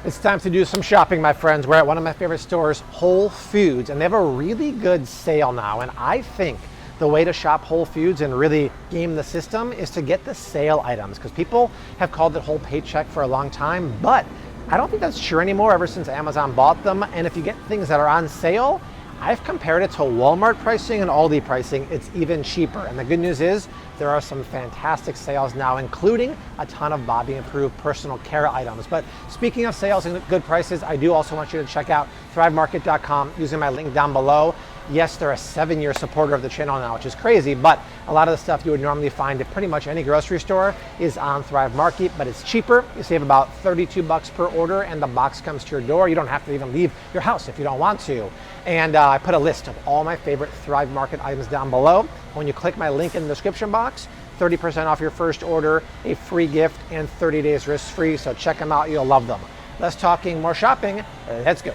It's time to do some shopping, my friends. We're at one of my favorite stores, Whole Foods, and they have a really good sale now. And I think the way to shop Whole Foods and really game the system is to get the sale items, because people have called it whole paycheck for a long time, but I don't think that's true anymore ever since Amazon bought them. And if you get things that are on sale, I've compared it to Walmart pricing and Aldi pricing. It's even cheaper. And the good news is there are some fantastic sales now, including a ton of Bobby Improved personal care items. But speaking of sales and good prices, I do also want you to check out thrivemarket.com using my link down below. Yes, they're a 7-year supporter of the channel now, which is crazy, but a lot of the stuff you would normally find at pretty much any grocery store is on Thrive Market, but it's cheaper. You save about $32 per order, and the box comes to your door. You don't have to even leave your house if you don't want to. And I put a list of all my favorite Thrive Market items down below. When you click my link in the description box, 30% off your first order, a free gift, and 30 days risk-free, so check them out, you'll love them. Less talking, more shopping, let's go.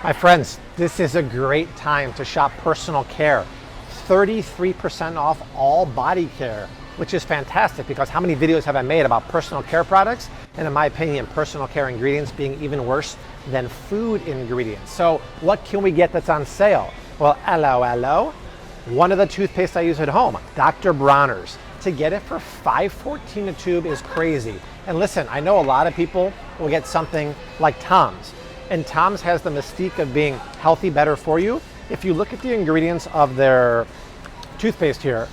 My friends, this is a great time to shop personal care. 33% off all body care, which is fantastic because how many videos have I made about personal care products? And in my opinion, personal care ingredients being even worse than food ingredients. So what can we get that's on sale? Well, hello. One of the toothpaste I use at home, Dr. Bronners. To get it for $5.14 a tube is crazy. And listen, I know a lot of people will get something like Tom's. And Tom's has the mystique of being healthy, better for you. If you look at the ingredients of their toothpaste here,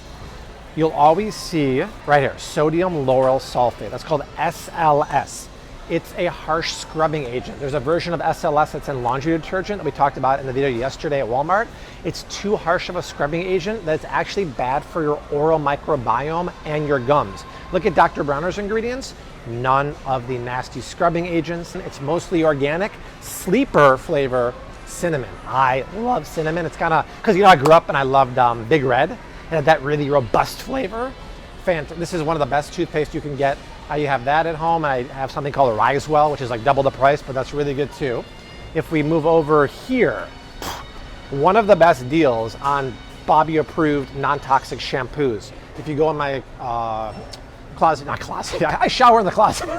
you'll always see right here, sodium lauryl sulfate. That's called SLS. It's a harsh scrubbing agent. There's a version of SLS that's in laundry detergent that we talked about in the video yesterday at Walmart. It's too harsh of a scrubbing agent that's actually bad for your oral microbiome and your gums. Look at Dr. Bronner's ingredients. None of the nasty scrubbing agents. It's mostly organic. Sleeper flavor, cinnamon. I love cinnamon. It's kind of, because I grew up and I loved Big Red. It had that really robust flavor. This is one of the best toothpaste you can get. You have that at home. I have something called Risewell, which is like double the price, but that's really good too. If we move over here, one of the best deals on Bobby approved non-toxic shampoos. If you go in my closet, not closet, I shower in the closet.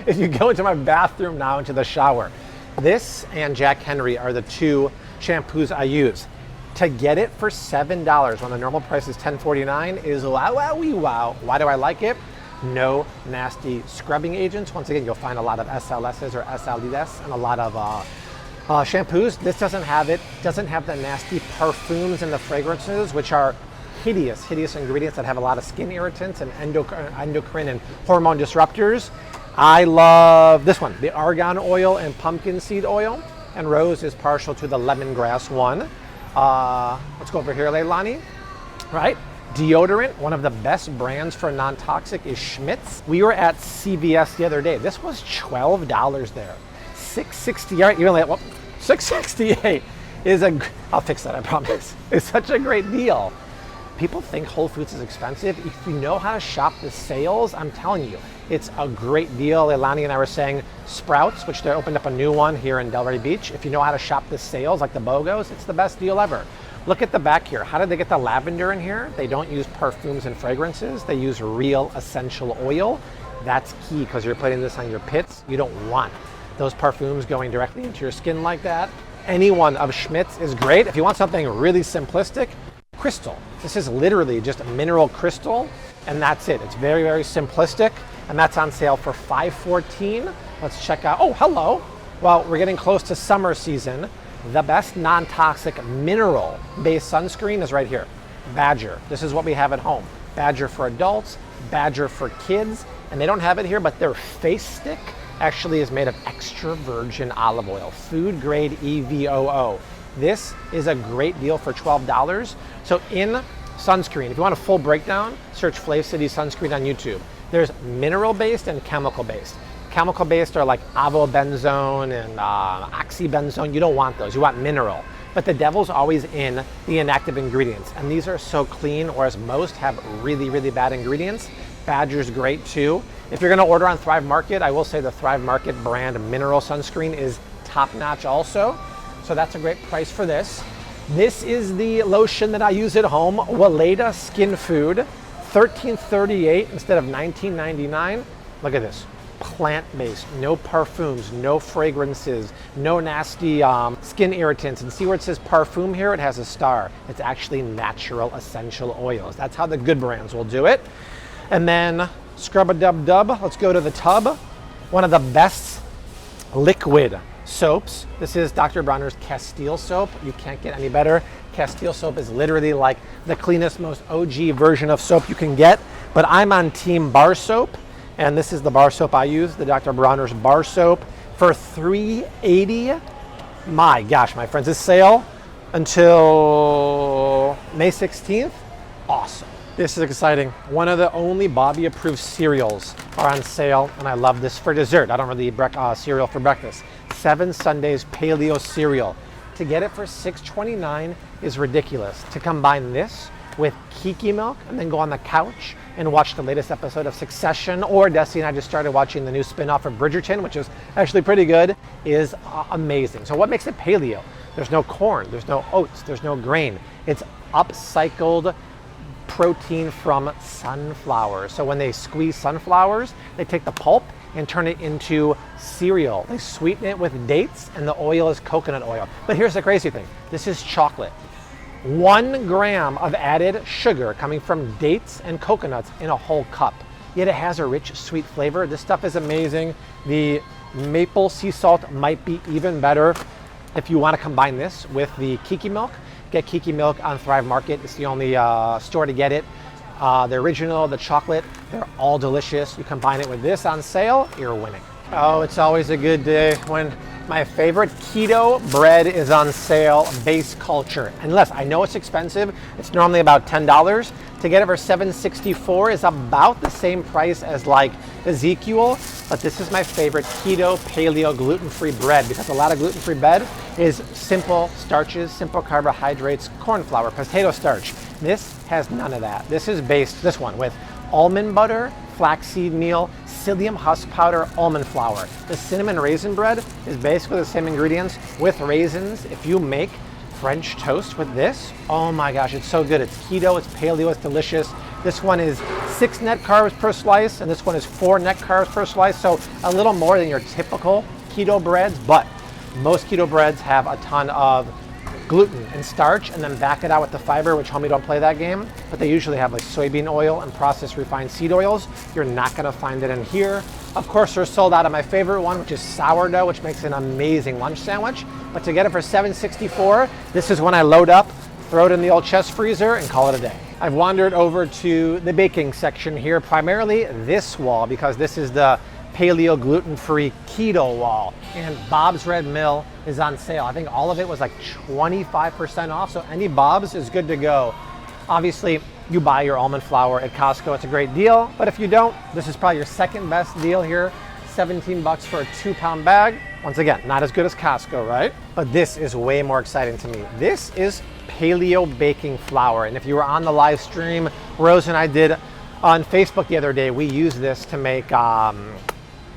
If you go into my bathroom now, into the shower, this and Jack Henry are the two shampoos I use. To get it for $7 when the normal price is $10.49 is wow. Why do I like it? No nasty scrubbing agents. Once again, you'll find a lot of SLSs or SLDS and a lot of shampoos. This doesn't have it. Doesn't have the nasty perfumes and the fragrances, which are hideous ingredients that have a lot of skin irritants and endocrine and hormone disruptors. I love this one, the argan oil and pumpkin seed oil, and Rose is partial to the lemongrass one. Let's go over here, Leilani, right? Deodorant, one of the best brands for non-toxic is Schmidt's. We were at CVS the other day. This was $12 there. $6.68, you're only at, well, $6.68 is I'll fix that, I promise. It's such a great deal. People think Whole Foods is expensive. If you know how to shop the sales, I'm telling you, it's a great deal. Leilani and I were saying Sprouts, which they opened up a new one here in Delray Beach. If you know how to shop the sales, like the BOGOs, it's the best deal ever. Look at the back here. How did they get the lavender in here? They don't use perfumes and fragrances. They use real essential oil. That's key because you're putting this on your pits. You don't want those perfumes going directly into your skin like that. Any one of Schmidt's is great. If you want something really simplistic, Crystal. This is literally just a mineral crystal, and that's it. It's very simplistic, and that's on sale for $5.14. Let's check out, oh, hello. Well, we're getting close to summer season. The best non-toxic mineral-based sunscreen is right here, Badger. This is what we have at home. Badger for adults, Badger for kids, and they don't have it here, but their face stick actually is made of extra virgin olive oil, food grade EVOO. This is a great deal for $12. So in sunscreen, if you want a full breakdown, search Flav City Sunscreen on YouTube. There's mineral-based and chemical-based. Chemical-based are like avobenzone and oxybenzone. You don't want those. You want mineral. But the devil's always in the inactive ingredients. And these are so clean, whereas most have really bad ingredients. Badger's great too. If you're going to order on Thrive Market, I will say the Thrive Market brand mineral sunscreen is top-notch also. So that's a great price for this. This is the lotion that I use at home, Weleda Skin Food, $13.38 instead of $19.99. Look at this. plant-based, no parfums, no fragrances, no nasty skin irritants. And see where it says parfum here? It has a star. It's actually natural essential oils. That's how the good brands will do it. And then scrub-a-dub-dub. Let's go to the tub. One of the best liquid soaps. This is Dr. Bronner's Castile soap. You can't get any better. Castile soap is literally like the cleanest, most OG version of soap you can get. But I'm on team bar soap, and this is the bar soap I use, the Dr. Bronner's bar soap for $3.80. My gosh, my friends, this sale until May 16th, awesome. This is exciting. One of the only Bobby approved cereals are on sale, and I love this for dessert. I don't really eat cereal for breakfast. 7 Sundays Paleo cereal. To get it for $6.29 is ridiculous. To combine this with Kiki Milk and then go on the couch and watch the latest episode of Succession, or Desi and I just started watching the new spin-off of Bridgerton, which is actually pretty good, is amazing. So what makes it paleo? There's no corn, there's no oats, there's no grain. It's upcycled protein from sunflowers. So when they squeeze sunflowers, they take the pulp and turn it into cereal. They sweeten it with dates, and the oil is coconut oil. But here's the crazy thing. This is chocolate. 1 gram of added sugar coming from dates and coconuts in a whole cup. Yet it has a rich, sweet flavor. This stuff is amazing. The maple sea salt might be even better. If you want to combine this with the Kiki Milk, get Kiki Milk on Thrive Market. It's the only store to get it. The original, the chocolate, they're all delicious. You combine it with this on sale, you're winning. Oh, it's always a good day when my favorite keto bread is on sale, Base Culture. And listen, I know it's expensive. It's normally about $10. To get it for $7.64 is about the same price as like Ezekiel, but this is my favorite keto, paleo, gluten-free bread, because a lot of gluten-free bread is simple starches, simple carbohydrates, corn flour, potato starch. This has none of that. This is based, this one, with almond butter, flaxseed meal, psyllium husk powder, almond flour. The cinnamon raisin bread is basically the same ingredients with raisins. If you make French toast with this, oh my gosh, it's so good. It's keto, it's paleo, it's delicious. This one is 6 net carbs per slice, and this one is 4 net carbs per slice, so a little more than your typical keto breads, but most keto breads have a ton of gluten and starch, and then back it out with the fiber, which homie, don't play that game, but they usually have like soybean oil and processed refined seed oils. You're not gonna find it in here. Of course, they're sold out of my favorite one, which is sourdough, which makes an amazing lunch sandwich. But to get it for $7.64, this is when I load up, throw it in the old chest freezer, and call it a day. I've wandered over to the baking section here, primarily this wall, because this is the paleo gluten-free keto wall, and Bob's Red Mill is on sale. I think all of it was like 25% off, so any Bob's is good to go. Obviously, you buy your almond flour at Costco, it's a great deal, but if you don't, this is probably your second best deal here. $17 for a 2-pound bag. Once again, not as good as Costco, right? But this is way more exciting to me. This is paleo baking flour, and if you were on the live stream, Rose and I did on Facebook the other day, we used this to make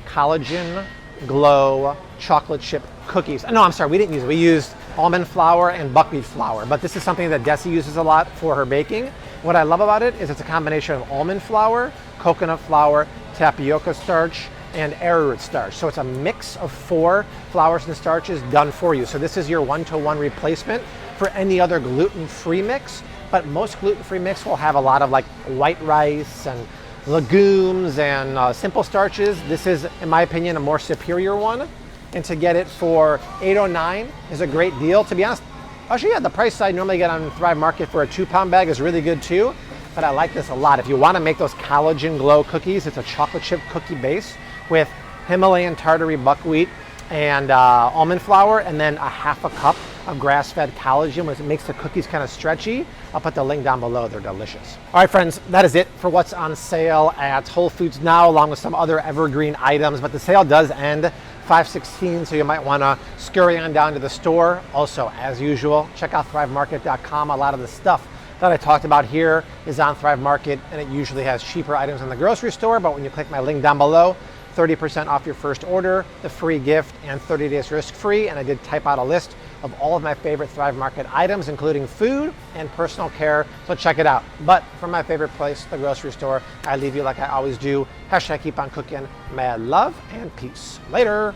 collagen glow chocolate chip cookies. No, I'm sorry, we didn't use it. We used almond flour and buckwheat flour, but this is something that Desi uses a lot for her baking. What I love about it is it's a combination of almond flour, coconut flour, tapioca starch, and arrowroot starch. So it's a mix of 4 flours and starches done for you. So this is your 1-to-1 replacement for any other gluten-free mix, but most gluten-free mix will have a lot of like white rice and legumes and simple starches. This is, in my opinion, a more superior one. And to get it for $8.09 is a great deal. To be honest, actually, yeah, the price I normally get on Thrive Market for a 2-pound bag is really good too, but I like this a lot. If you want to make those collagen glow cookies, it's a chocolate chip cookie base with Himalayan tartary buckwheat and almond flour, and then a half a cup of grass-fed collagen, which makes the cookies kind of stretchy. I'll put the link down below. They're delicious. All right, friends, that is it for what's on sale at Whole Foods now, along with some other evergreen items. But the sale does end 5/16, so you might want to scurry on down to the store. Also, as usual, check out thrivemarket.com. A lot of the stuff that I talked about here is on Thrive Market, and it usually has cheaper items in the grocery store. But when you click my link down below, 30% off your first order, the free gift, and 30 days risk-free. And I did type out a list of all of my favorite Thrive Market items, including food and personal care, so check it out. But from my favorite place, the grocery store, I leave you like I always do. Hashtag keep on cooking. Mad love and peace. Later.